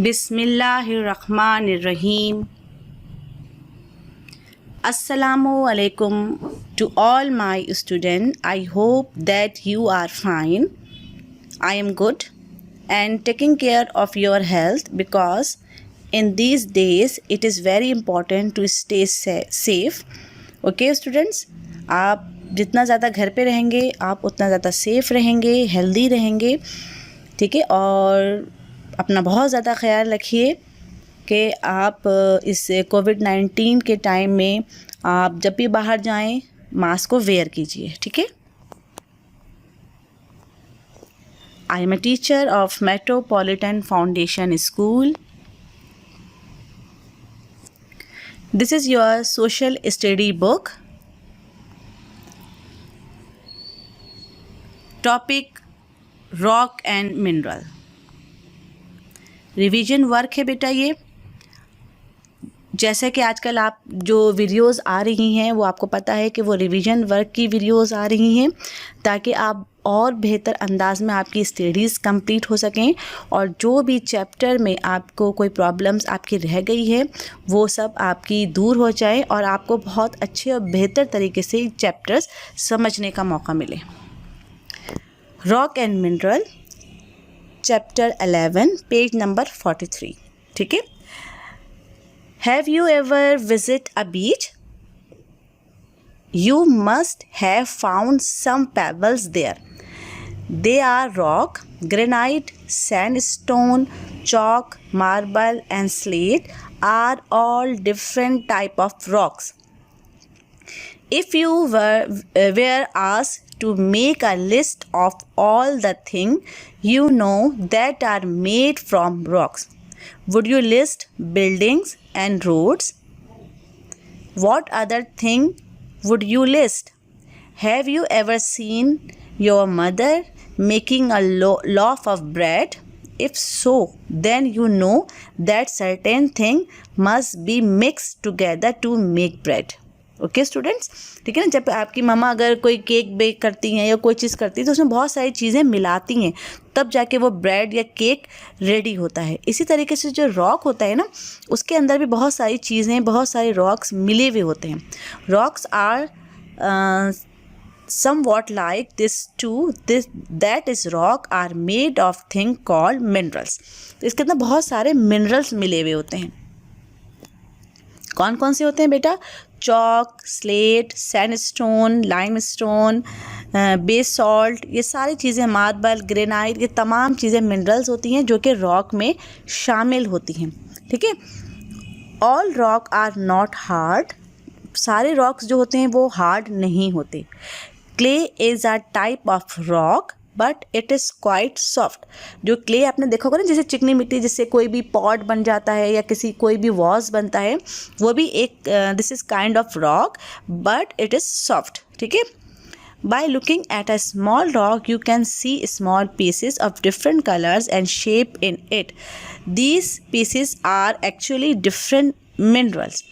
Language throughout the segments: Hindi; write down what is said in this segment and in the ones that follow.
Bismillahirrahmanirrahim. Assalamu alaikum to all my students. I hope that you are fine. I am good and taking care of your health because in these days it is very important to stay safe. Okay students, आप जितना ज़्यादा घर पे रहेंगे आप उतना ज़्यादा सेफ़ रहेंगे, हेल्दी रहेंगे, ठीक है। और अपना बहुत ज़्यादा ख्याल रखिए कि आप इस कोविड-19 के टाइम में आप जब भी बाहर जाएं मास्क को वेयर कीजिए, ठीक है। I am a teacher of metropolitan foundation school. This is your social study book. Topic rock and mineral. Revision work है बेटा ये. जैसे कि आजकल आप जो वीडियोस आ रही हैं वो आपको पता है कि वो रिवीजन वर्क की वीडियोस आ रही हैं ताकि आप और बेहतर अंदाज में आपकी स्टडीज़ कंप्लीट हो सकें और जो भी चैप्टर में आपको कोई प्रॉब्लम्स आपकी रह गई है वो सब आपकी दूर हो जाए और आपको बहुत अच्छे और बेहतर तरीके से चैप्टर्स समझने का मौका मिले. Rock and mineral chapter 11 page number 43, ठीक है. Have you ever visit a beach? You must have found some pebbles there. They are rock, granite, sandstone, chalk, marble and slate are all different type of rocks. If you were asked to make a list of all the things you know that are made from rocks, would you list buildings and roads? What other thing would you list? Have you ever seen your mother making a loaf of bread? If so, then you know that certain thing must be mixed together to make bread. Okay students, ठीक है ना. जब आपकी मम्मा अगर कोई केक बेक करती हैं या कोई चीज़ करती है तो उसमें बहुत सारी चीज़ें मिलाती हैं तब जाके वो ब्रेड या केक रेडी होता है. इसी तरीके से जो रॉक होता है ना उसके अंदर भी बहुत सारी चीज़ें, बहुत सारे रॉक्स मिले हुए होते हैं. Rocks are somewhat like that is rock are made of thing called minerals. तो इसके अंदर बहुत सारे मिनरल्स मिले हुए होते हैं. कौन कौन से होते हैं बेटा? Chalk, slate, sandstone, limestone, basalt, ये सारी चीज़ें, मार्बल, ग्रेनाइट, ये तमाम चीज़ें मिनरल्स होती हैं जो कि रॉक में शामिल होती हैं, ठीक है. All rock are not hard. सारे रॉक्स जो होते हैं वो हार्ड नहीं होते. Clay is a type of rock but it is quite soft. जो क्ले आपने देखा होगा ना, जैसे चिकनी मिट्टी जिससे कोई भी पॉट बन जाता है या कोई भी वॉज बनता है, वो भी एक this is kind of rock but it is soft, ठीक है. By looking at a small rock, you can see small pieces of different colors and shape in it. These pieces are actually different minerals.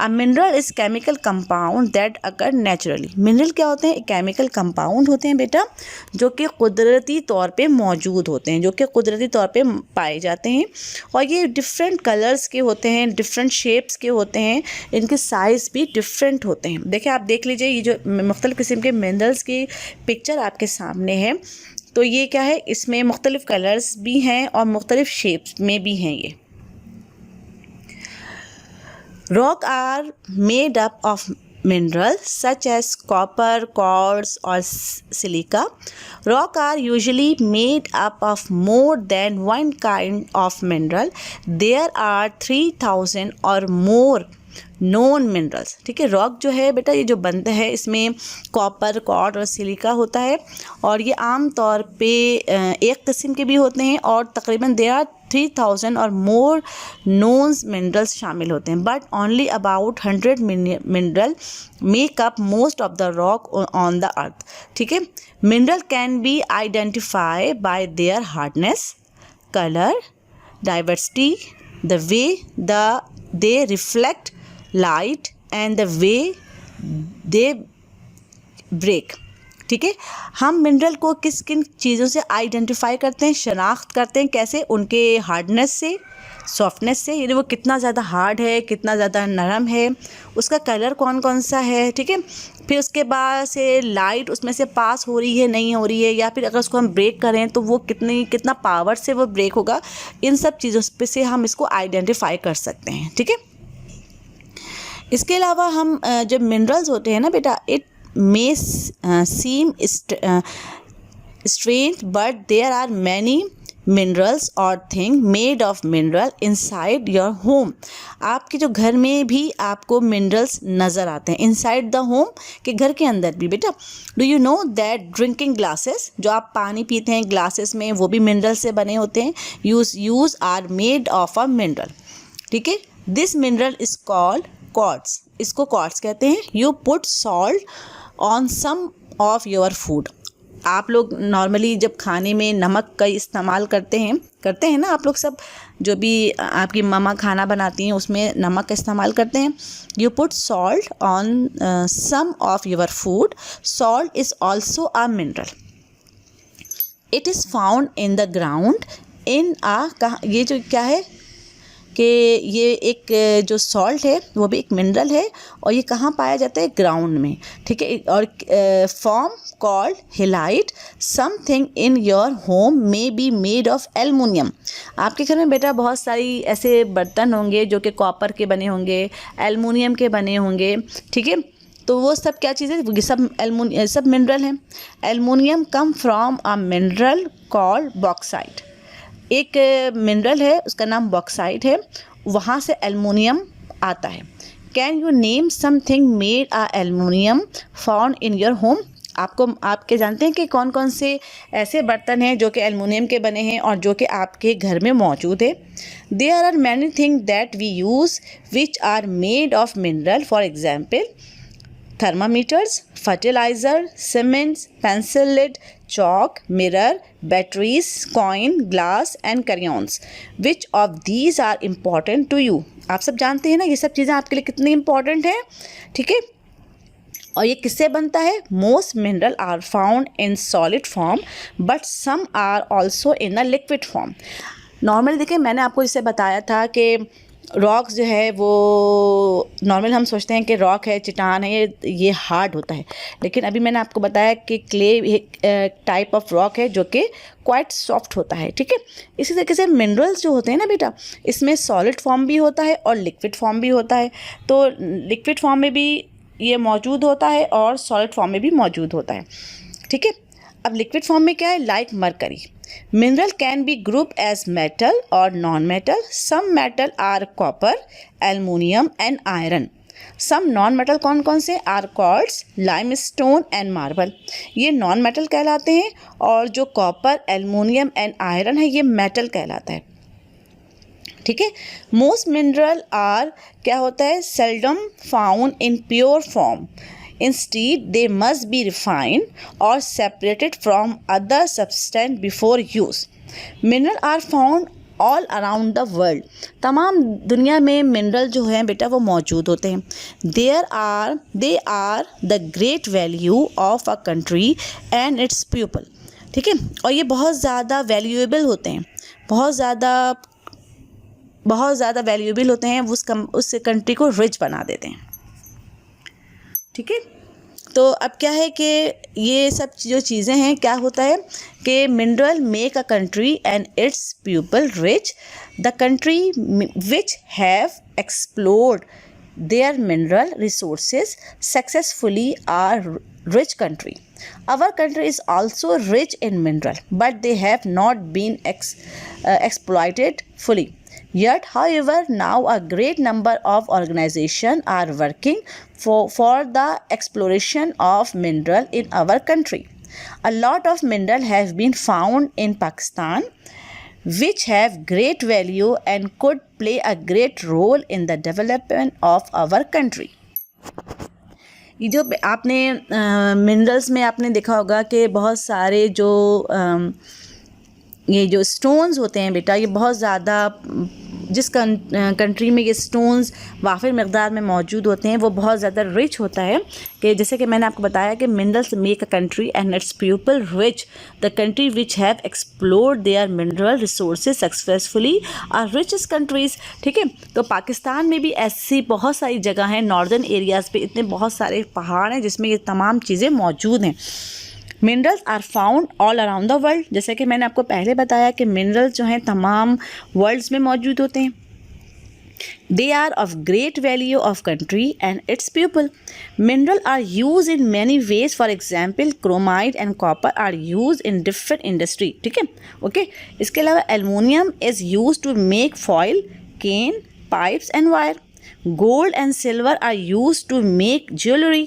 A mineral is chemical compound that occur naturally. Mineral क्या होते हैं? केमिकल कंपाउंड होते हैं बेटा जो कि कुदरती तौर पे मौजूद होते हैं, जो कि कुदरती तौर पे पाए जाते हैं और ये डिफरेंट कलर्स के होते हैं, डिफरेंट शेप्स के होते हैं, इनके साइज़ भी डिफरेंट होते हैं. देखिए आप देख लीजिए, ये जो मुख्तलिफ़ किस्म के मिनरल्स की पिक्चर आपके सामने है तो ये क्या है, इसमें मुख्तलिफ़ कलर्स भी हैं और मुख्तलिफ़ शेप्स में भी हैं. ये rock are made up of minerals such as copper, quartz or silica. Rock are usually made up of more than one kind of mineral. There are 3000 or more non minerals, ठीक है. रॉक जो है बेटा ये जो बनता है इसमें कॉपर, क्वार्ट्ज और सिलिका होता है और ये आम तौर पे एक किस्म के भी होते हैं और तकरीबन देयर आर 3000 और मोर नोन मिनरल्स शामिल होते हैं. But only about 100 mineral make up most of the rock on the earth, ठीक है. Mineral can be identify bye there hardness, colour, diversity, the way they reflect light and the way they break. ठीक है। हम मिनरल को किस किन चीज़ों से आइडेंटिफाई करते हैं, शनाख्त करते हैं, कैसे? उनके हार्डनेस से, सॉफ्टनेस से, यानी वो कितना ज़्यादा हार्ड है, कितना ज़्यादा नरम है, उसका कलर कौन कौन सा है, ठीक है। फिर उसके बाद से लाइट उसमें से पास हो रही है नहीं हो रही है, या फिर अगर उसको हम ब्रेक करें तो वो कितना पावर से वो ब्रेक होगा, इन सब चीज़ों पे से हम इसको आइडेंटिफाई कर सकते हैं, ठीक है। इसके अलावा हम जब मिनरल्स होते हैं ना बेटा, it may seem strange, but there are many minerals or things made of mineral inside your home. आपके जो घर में भी आपको मिनरल्स नज़र आते हैं, inside the home, के घर के अंदर भी बेटा। Do you know that drinking glasses, जो आप पानी पीते हैं ग्लासेस में, वो भी मिनरल से बने होते हैं, use are made of a mineral, ठीक है। This mineral is called quartz, इसको क्वार्ट्स कहते हैं। You put salt on some of your food. आप लोग नॉर्मली जब खाने में नमक का इस्तेमाल करते हैं ना, आप लोग सब, जो भी आपकी मम्मा खाना बनाती हैं उसमें नमक का इस्तेमाल करते हैं। You put salt on some of your food. Salt is also a mineral. It is found in the ground in a, ये जो क्या है कि ये एक जो सॉल्ट है वो भी एक मिनरल है, और ये कहाँ पाया जाता है? ग्राउंड में, ठीक है। और form called halide. Something in your home may be made of aluminium. आपके घर में बेटा बहुत सारी ऐसे बर्तन होंगे जो कि कॉपर के बने होंगे, एल्युमिनियम के बने होंगे, ठीक है। तो वो सब क्या चीज़ है? वो सब मिनरल हैं। Aluminium come from a mineral called bauxite. एक मिनरल है उसका नाम बॉक्साइट है, वहाँ से एल्युमिनियम आता है। Can you name something made a aluminium found in your home? आपके जानते हैं कि कौन कौन से ऐसे बर्तन हैं जो कि एल्युमिनियम के बने हैं और जो कि आपके घर में मौजूद है? There are many thing that we use which are made of mineral, for example thermometers, fertilizer, cements, pencil lead, chalk, mirror, batteries, coin, glass and crayons. Which of these are important to you? आप सब जानते हैं ना ये सब चीज़ें आपके लिए कितनी इंपॉर्टेंट हैं, ठीक है। और ये किससे बनता है? Most mineral are found in solid form but some are also in a liquid form. Normally देखिए, मैंने आपको जैसे बताया था कि रॉक्स जो है वो नॉर्मल हम सोचते हैं कि रॉक है, चट्टान है, ये हार्ड होता है, लेकिन अभी मैंने आपको बताया कि क्ले एक टाइप ऑफ रॉक है जो कि क्वाइट सॉफ्ट होता है, ठीक है। इसी तरीके से मिनरल्स जो होते हैं ना बेटा, इसमें सॉलिड फॉर्म भी होता है और लिक्विड फॉर्म भी होता है। तो लिक्विड फॉर्म में भी ये मौजूद होता है और सॉलिड फॉर्म में भी मौजूद होता है, ठीक है। अब लिक्विड फॉर्म में क्या है? Like mercury. Mineral can be grouped as metal or non-metal. Some metal are copper, aluminium and iron. Some non-metal कौन कौन से? are quartz, limestone and marble. ये non-metal कहलाते हैं, और जो कॉपर, एल्युमिनियम एंड आयरन है ये मेटल कहलाता है, ठीक है। मोस्ट मिनरल आर क्या होता है? seldom found in pure form. Instead, they must be refined or separated from other substance before use. Minerals are found all around the world. तमाम दुनिया में मिनरल जो हैं बेटा वो मौजूद होते हैं। They are the great value of a country and its people. ठीक है, और ये बहुत ज़्यादा वैल्यूएबल होते हैं, बहुत ज़्यादा वैल्यूएबल होते हैं, उस कंट्री को रिच बना देते हैं, ठीक है। तो अब क्या है कि ये सब जो चीज़ें हैं, क्या होता है कि mineral make a country and its people rich. The country which have explored their mineral resources successfully are rich country. Our country is also rich in mineral, but they have not been exploited fully. Yet, however, now a great number of organizations are working for the exploration of mineral in our country. A lot of mineral have been found in Pakistan, which have great value and could play a great role in the development of our country. ये जो आपने मिनरल्स में आपने देखा होगा कि बहुत सारे ये जो स्टोन्स होते हैं बेटा, ये बहुत ज़्यादा जिस कंट्री में ये स्टोन्स वाफिर मकदार में मौजूद होते हैं वो बहुत ज़्यादा रिच होता है, कि जैसे कि मैंने आपको बताया कि minerals make a country and its people rich. The country which have explored their mineral resources successfully are richest countries. ठीक है, तो पाकिस्तान में भी ऐसी बहुत सारी जगह हैं, नॉर्दर्न एरियाज़ पे इतने बहुत सारे पहाड़ हैं जिसमें ये तमाम चीज़ें मौजूद हैं। Minerals are found all around the world. जैसे कि मैंने आपको पहले बताया कि मिनरल्स जो हैं तमाम वर्ल्ड्स में मौजूद होते हैं। They are of great value of country and its people. Mineral are use in many ways, for example chromite and copper are use in different industry. ठीक है, ओके। इसके अलावा aluminium is use to make foil, can, pipes and wire. Gold and silver are used to make jewelry.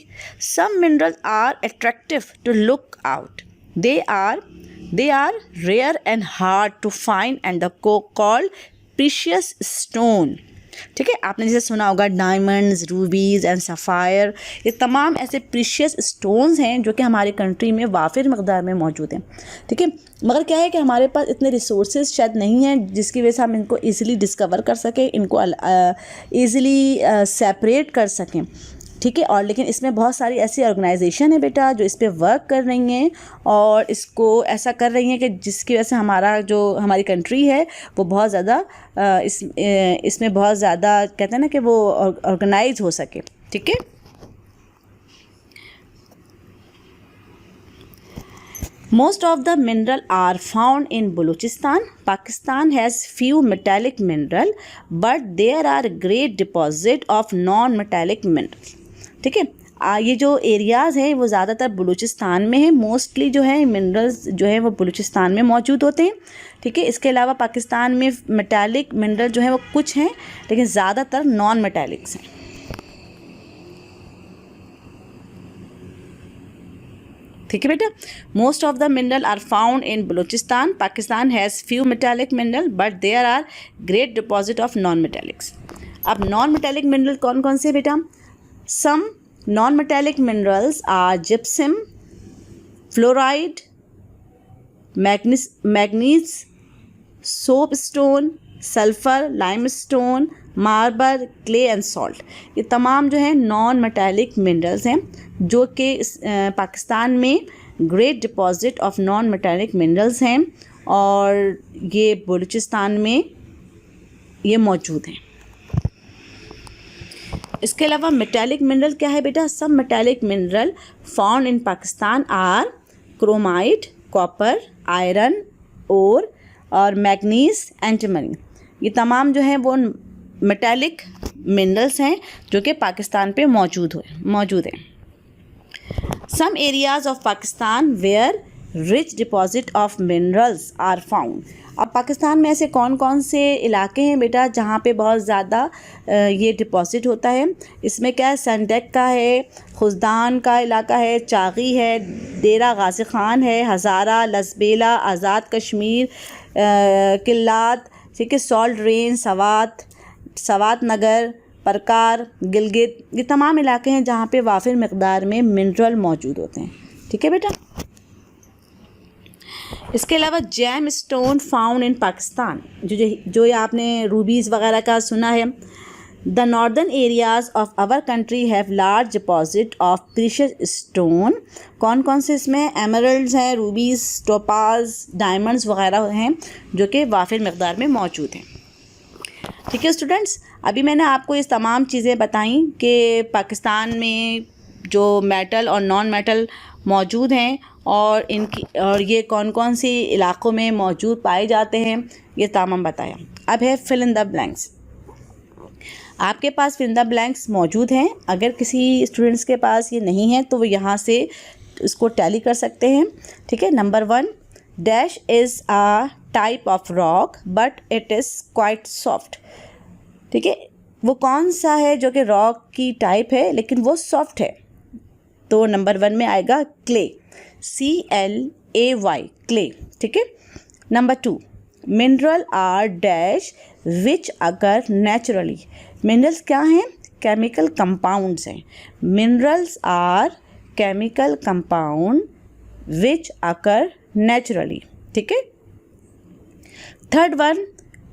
Some minerals are attractive to look out. They are rare and hard to find and called precious stone. ठीक है, आपने जैसे सुना होगा डायमंड्स, रूबीज़ एंड सफ़ायर, ये तमाम ऐसे प्रीशियस स्टोन्स हैं जो कि हमारी कंट्री में वाफिर मकदार में मौजूद हैं। ठीक है, मगर क्या है कि हमारे पास इतने रिसोर्सेज शायद नहीं हैं जिसकी वजह से हम इनको ईज़िली डिस्कवर कर सकें, इनको ईज़िली सेपरेट कर सकें। ठीक है, और लेकिन इसमें बहुत सारी ऐसी ऑर्गेनाइजेशन है बेटा जो इस पर वर्क कर रही हैं और इसको ऐसा कर रही हैं कि जिसकी वजह से हमारी कंट्री है वो बहुत ज़्यादा इसमें बहुत ज़्यादा कहते हैं ना कि वो ऑर्गेनाइज हो सके। ठीक है, Most of the mineral are found in Balochistan. Pakistan has few metallic mineral, but there are great deposit of non-metallic mineral. ठीक है, ये जो एरियाज़ हैं वो ज़्यादातर बलूचिस्तान में है। मोस्टली जो है मिनरल्स जो है वो बलूचिस्तान में मौजूद होते हैं। ठीक है, इसके अलावा पाकिस्तान में मेटालिक मिनरल जो है वो कुछ हैं, लेकिन ज़्यादातर नॉन मेटालिक्स हैं। ठीक है बेटा, most of the mineral are found in Balochistan. Pakistan has few metallic mineral but there are great deposit of non metallics. अब नॉन मेटालिक मिनरल कौन कौन से बेटा? Some non metallic minerals are gypsum, fluoride, manganese, soap stone, sulphur, limestone, marble, clay and salt. ये तमाम जो है नॉन मेटालिक मिनरल्स हैं जो कि पाकिस्तान में great deposit of non metallic minerals हैं और ये बलूचिस्तान में ये मौजूद हैं. इसके अलावा मेटालिक मिनरल क्या है बेटा? सब metallic mineral found in Pakistan are chromite, copper, iron, ore और मैग्नीज, एंटीमनी. ये तमाम जो हैं वो मेटालिक मिनरल्स हैं जो कि पाकिस्तान पे मौजूद हैं. Some areas of Pakistan where rich deposit of minerals are found. अब पाकिस्तान में ऐसे कौन कौन से इलाके हैं बेटा जहाँ पे बहुत ज़्यादा ये डिपॉजिट होता है? इसमें क्या है, संडेक का है, खुजदान का इलाका है, चागी है, डेरा गाजी खान है, हज़ारा, लसबेला, आज़ाद कश्मीर, किल्लात, ठीक है, सॉल्ट रेंज, सवात नगर, परकार, गिलगित, ये तमाम इलाके हैं जहाँ पे वाफिर मकदार में मिनरल मौजूद होते हैं. ठीक है बेटा, इसके अलावा gem stone found in Pakistan, जो आपने रूबीज़ वगैरह का सुना है. The northern areas of our country have large deposit of precious stone. कौन कौन से इसमें? एमरल्ड्स हैं, रूबीज़, टोपाज, डायमंड्स वगैरह हैं जो कि वाफिर मकदार में मौजूद हैं. ठीक है स्टूडेंट्स, अभी मैंने आपको इस तमाम चीज़ें बताई कि पाकिस्तान में जो मेटल और नॉन मेटल मौजूद हैं और ये कौन कौन सी इलाक़ों में मौजूद पाए जाते हैं, ये तमाम बताया. अब है फिल इन द ब्लैंक्स. आपके पास फिल इन द ब्लैंक्स मौजूद हैं. अगर किसी स्टूडेंट्स के पास ये नहीं है तो वो यहाँ से इसको टैली कर सकते हैं. ठीक है, number 1, dash is a type of rock but it is quite soft. ठीक है, वो कौन सा है जो कि रॉक की टाइप है लेकिन वो सॉफ्ट है? तो नंबर 1 में आएगा क्ले, CLAY, क्ले. ठीक है, number 2, mineral are dash which occur naturally. Minerals क्या हैं? केमिकल कंपाउंड्स हैं. Minerals are chemical compound which occur naturally. ठीक है. Third one,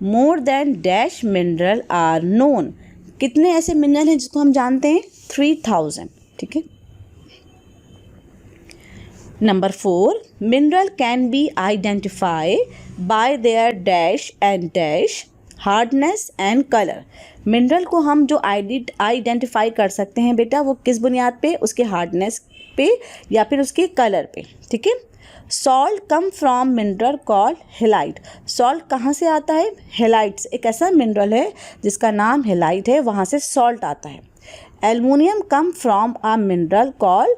more than dash mineral are known. कितने ऐसे मिनरल हैं जिसको हम जानते हैं? 3000। ठीक है। Number 4, mineral can be identify bye there dash and dash hardness and colour. Mineral को हम जो आइडेंटिफाई कर सकते हैं बेटा, वो किस बुनियाद पे? उसके हार्डनेस पे या फिर उसके कलर पे। ठीक है। Salt come from mineral called halide. Salt कहाँ से आता है? हेलाइट्स, एक ऐसा मिनरल है जिसका नाम हेलाइट है, वहाँ से सॉल्ट आता है। Aluminium come from a mineral called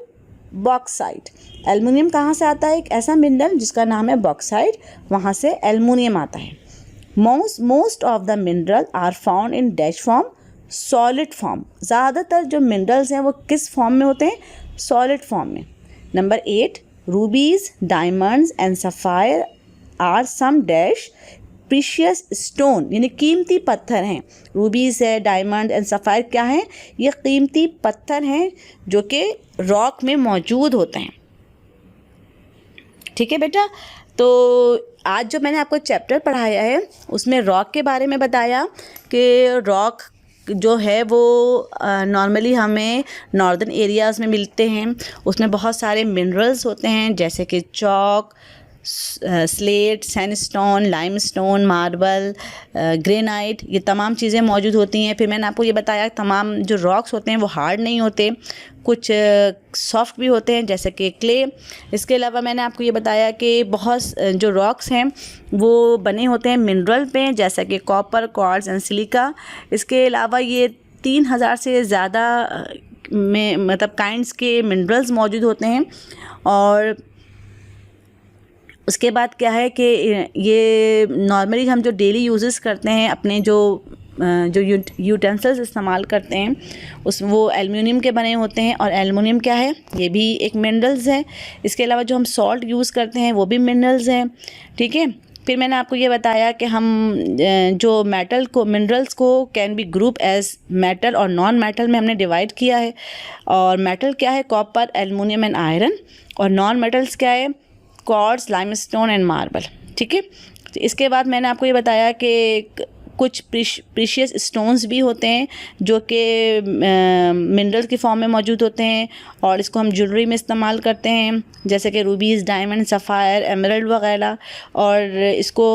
bauxite. Aluminium कहाँ से आता है? एक ऐसा मिनरल जिसका नाम है बॉक्साइट, वहाँ से एल्युमिनियम आता है। Most of the mineral are found in dash form, solid form. ज़्यादातर जो मिनरल्स हैं वो किस फॉर्म में होते हैं? सॉलिड फॉर्म में। Number 8, rubies, diamonds and sapphire are some dash precious stone, यानी कीमती पत्थर हैं। रूबीज़ है, डायमंड एंड सफ़ायर क्या हैं? ये कीमती पत्थर हैं जो कि रॉक में मौजूद होते हैं। ठीक है बेटा। तो आज जो मैंने आपको चैप्टर पढ़ाया है उसमें रॉक के बारे में बताया कि रॉक जो है वो नॉर्मली हमें नॉर्दर्न एरियाज़ में मिलते हैं। उसमें बहुत सारे मिनरल्स होते हैं जैसे कि chalk, slate, sandstone, limestone, marble, granite, ये तमाम चीज़ें मौजूद होती हैं। फिर मैंने आपको ये बताया तमाम जो रॉक्स होते हैं वो हार्ड नहीं होते, कुछ सॉफ्ट भी होते हैं जैसे कि क्ले। इसके अलावा मैंने आपको ये बताया कि बहुत जो रॉक्स हैं वो बने होते हैं मिनरल पे, जैसा कि कॉपर, क्वार्ट्ज एंड सिलिका। इसके अलावा ये 3000 से ज़्यादा में मतलब काइंड्स के मिनरल्स मौजूद होते हैं। और उसके बाद क्या है कि ये नॉर्मली हम जो डेली यूजेस करते हैं, अपने जो यूटेंसिल्स इस्तेमाल करते हैं उस वो एल्युमिनियम के बने होते हैं। और एल्युमिनियम क्या है? ये भी एक मिनरल्स है। इसके अलावा जो हम सॉल्ट यूज़ करते हैं वो भी मिनरल्स हैं। ठीक है। फिर मैंने आपको ये बताया कि हम जो मेटल को, मिनरल्स को can be group as metal और नॉन मेटल में हमने डिवाइड किया है। और मेटल क्या है? Copper, aluminium and iron. और नॉन मेटल्स क्या है? Quartz, limestone and marble. ठीक है। तो इसके बाद मैंने आपको ये बताया कि कुछ प्रीशियस स्टोन्स भी होते हैं जो कि मिनरल की फॉर्म में मौजूद होते हैं और इसको हम ज्वेलरी में इस्तेमाल करते हैं जैसे कि रूबीज़, डायमंड, सफ़ायर, एमरल्ड वगैरह। और इसको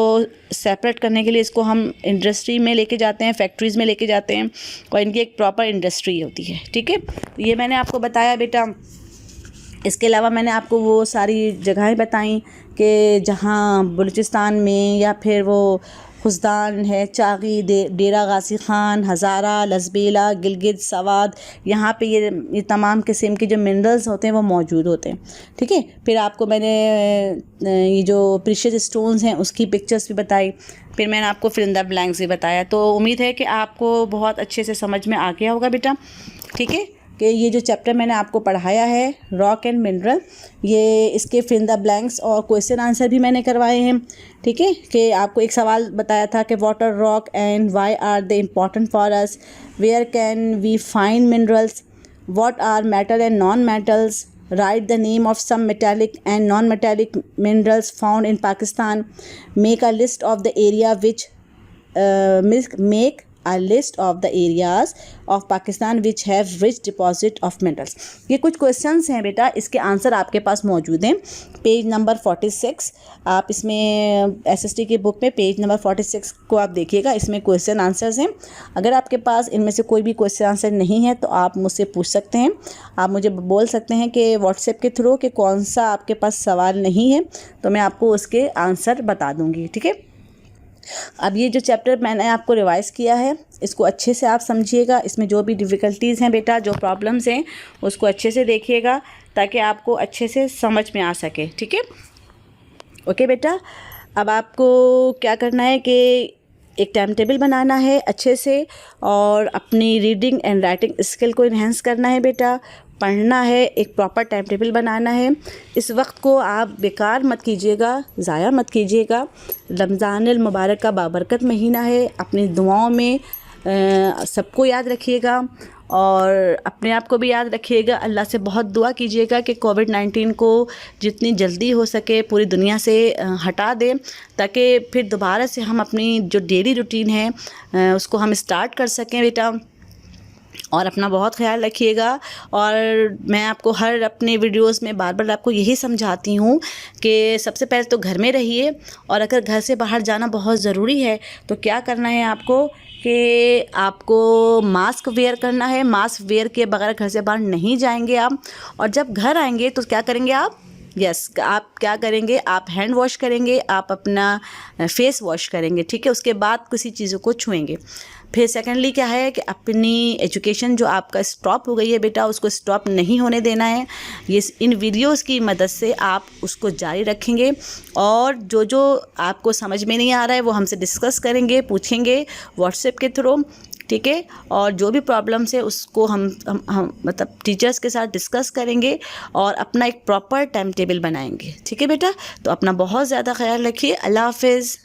सेपरेट करने के लिए इसको हम इंडस्ट्री में लेके जाते हैं, फैक्ट्रीज़ में लेके जाते हैं और इनकी एक प्रॉपर इंडस्ट्री होती है। ठीक है। ये मैंने आपको बताया बेटा। इसके अलावा मैंने आपको वो सारी जगहें बताई कि जहाँ बलूचिस्तान में या फिर वो खुजदान है, चागी, डेरा गाजी ख़ान, हज़ारा, लसबेला, गिलगित, सवाद, यहाँ पे ये तमाम किस्म के जो मिनरल्स होते हैं वो मौजूद होते हैं। ठीक है। फिर आपको मैंने ये जो प्रीशियस स्टोन्स हैं उसकी पिक्चर्स भी बताई। फिर मैंने आपको फिल इन द ब्लैंक्स भी बताया। तो उम्मीद है कि आपको बहुत अच्छे से समझ में आ गया होगा बेटा। ठीक है। कि ये जो चैप्टर मैंने आपको पढ़ाया है रॉक एंड मिनरल, ये इसके फिल इन द ब्लैंक्स और क्वेश्चन आंसर भी मैंने करवाए हैं। ठीक है। कि आपको एक सवाल बताया था कि what are rock and why are they important for us, where can we find minerals, what are metal and non metals, write the name of some metallic and non metallic minerals found in Pakistan, make a list of the area which make a list of the areas of Pakistan which have rich deposit of minerals। ये कुछ क्वेश्चंस हैं बेटा, इसके आंसर आपके पास मौजूद हैं पेज नंबर 46। आप इसमें एसएसटी की बुक में पेज नंबर 46 को आप देखिएगा, इसमें क्वेश्चन आंसर्स हैं। अगर आपके पास इनमें से कोई भी क्वेश्चन आंसर नहीं है तो आप मुझसे पूछ सकते हैं। आप मुझे बोल सकते हैं कि व्हाट्सएप के थ्रू कि कौन सा आपके पास सवाल नहीं है, तो मैं आपको उसके आंसर बता दूँगी। ठीक है। अब ये जो चैप्टर मैंने आपको रिवाइज़ किया है इसको अच्छे से आप समझिएगा। इसमें जो भी डिफ़िकल्टीज़ हैं बेटा, जो प्रॉब्लम्स हैं उसको अच्छे से देखिएगा ताकि आपको अच्छे से समझ में आ सके। ठीक है। ओके बेटा। अब आपको क्या करना है कि एक टाइम टेबल बनाना है अच्छे से और अपनी रीडिंग एंड राइटिंग स्किल को इन्हेंस करना है बेटा। पढ़ना है, एक प्रॉपर टाइम टेबल बनाना है। इस वक्त को आप बेकार मत कीजिएगा, ज़ाया मत कीजिएगा। रमज़ानुल मुबारक का बाबरकत महीना है, अपनी दुआओं में सबको याद रखिएगा और अपने आप को भी याद रखिएगा, अल्लाह से बहुत दुआ कीजिएगा कि कोविड-19 को जितनी जल्दी हो सके पूरी दुनिया से हटा दें, ताकि फिर दोबारा से हम अपनी जो डेली रूटीन है उसको हम स्टार्ट कर सकें बेटा। और अपना बहुत ख्याल रखिएगा। और मैं आपको हर अपने वीडियोस में बार बार आपको यही समझाती हूँ कि सबसे पहले तो घर में रहिए, और अगर घर से बाहर जाना बहुत ज़रूरी है तो क्या करना है आपको कि आपको मास्क वेयर करना है। मास्क वेयर के बगैर घर से बाहर नहीं जाएंगे आप। और जब घर आएंगे तो क्या करेंगे आप, आप क्या करेंगे, आप हैंड वॉश करेंगे, आप अपना फेस वॉश करेंगे, ठीक है। उसके बाद किसी चीज़ों को छुएंगे। फिर सेकेंडली क्या है कि अपनी एजुकेशन जो आपका स्टॉप हो गई है बेटा, उसको स्टॉप नहीं होने देना है। ये इन वीडियोस की मदद से आप उसको जारी रखेंगे, और जो जो आपको समझ में नहीं आ रहा है वो हमसे डिस्कस करेंगे, पूछेंगे व्हाट्सएप के थ्रू, ठीक है। और जो भी प्रॉब्लम्स है उसको हम मतलब टीचर्स के साथ डिस्कस करेंगे और अपना एक प्रॉपर टाइम टेबल बनाएंगे, ठीक है बेटा। तो अपना बहुत ज़्यादा ख्याल रखिए। अल्लाह हाफिज़।